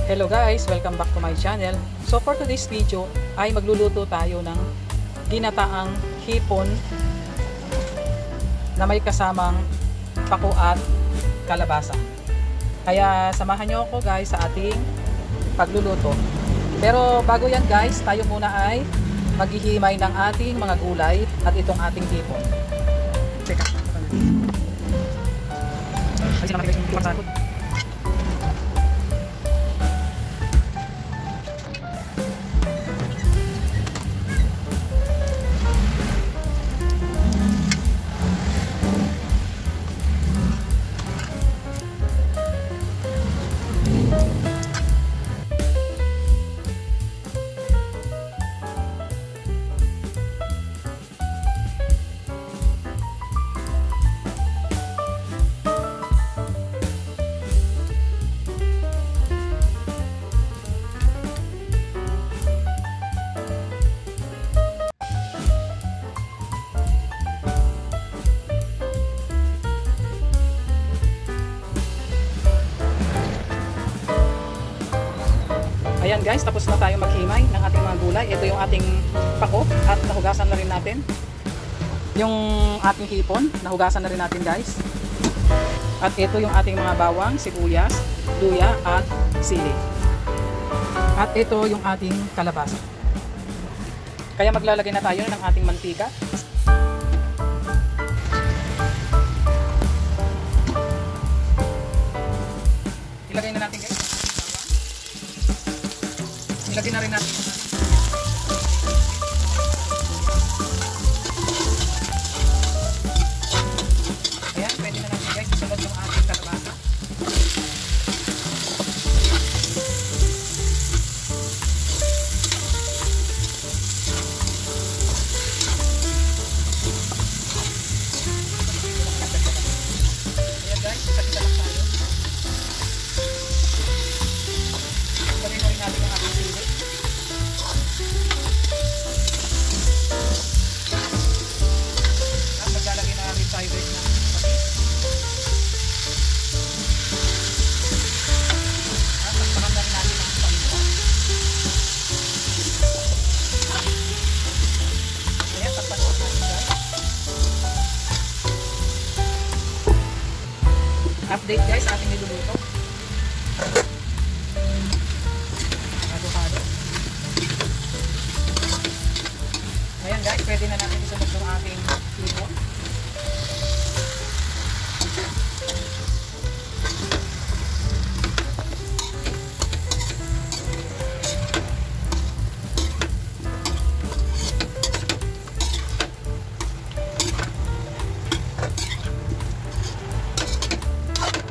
Hello guys, welcome back to my channel. So for today's video ay magluluto tayo ng ginataang hipon na may kasamang pako at kalabasa. Kaya samahan nyo ako guys sa ating pagluluto. Pero bago yan guys, tayo muna ay maghihimay ng ating mga gulay at itong ating hipon. Teka. Ay sila matigay yung sa likod. Ayan guys, tapos na tayo maghimay ng ating mga gulay. Ito yung ating pako at nahugasan na rin natin. Yung ating hipon, nahugasan na rin natin guys. At ito yung ating mga bawang, sibuyas, luya at sili. At ito yung ating kalabasa. Kaya maglalagay na tayo ng ating mantika. Ilagay na natin guys. Ilagay na rin natin. Ayan, pwede na natin guys. Isunod yung ating kalabasa. Ayan guys, isa-isa lang tayo. Ilagay na rin natin yung ating sili. Maglalagay na rin tayo guys ng patis. At takpakan na rin natin ang paminta. Ayan, takpan natin guys. Update guys, ating niluluto. Halo-halo. Ayan guys, pwede na natin isunod ng ating hipon.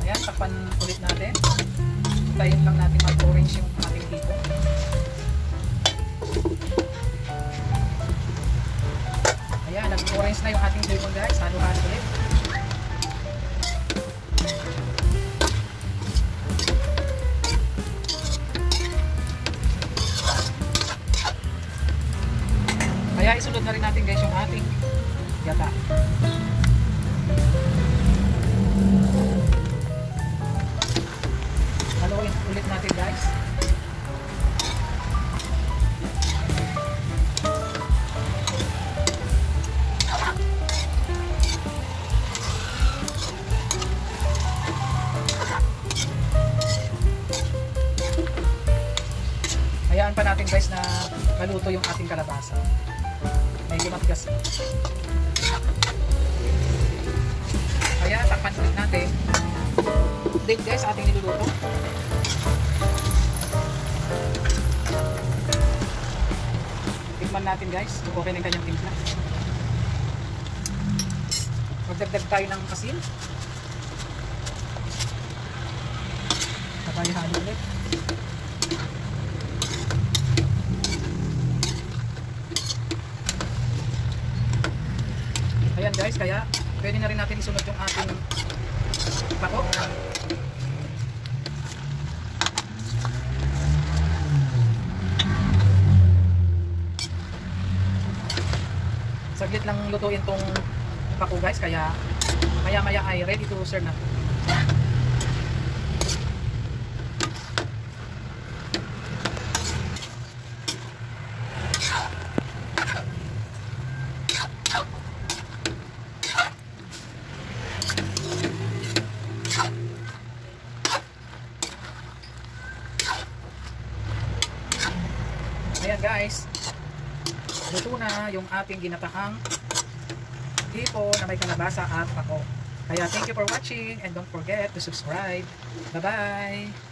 Ayan, takpan ulit natin. Tayin lang natin mag-orange yung ating hipon. Ayan, nag-orange na yung ating hipon guys. Halo-halo ulit. Kaya isunod na rin natin guys yung ating gata. Haluin ulit natin guys. Hayaan pa natin guys na maluto yung ating kalabasa. Medyo matigas na. Kaya takpan ulit natin. Update guys ating niluluto. Tikman natin guys kung okay na yung kanyang timpla. Magdagdag tayo ng asin. Sabay halo ulit. Ayan guys, kaya pwede na rin natin isunod yung ating pako. Saglit lang lutuin tong pako guys, kaya maya-maya ay ready to serve na. Ayan guys, luto na yung ating ginataang hipon na may kalabasa at pako. Kaya thank you for watching and don't forget to subscribe. Bye-bye!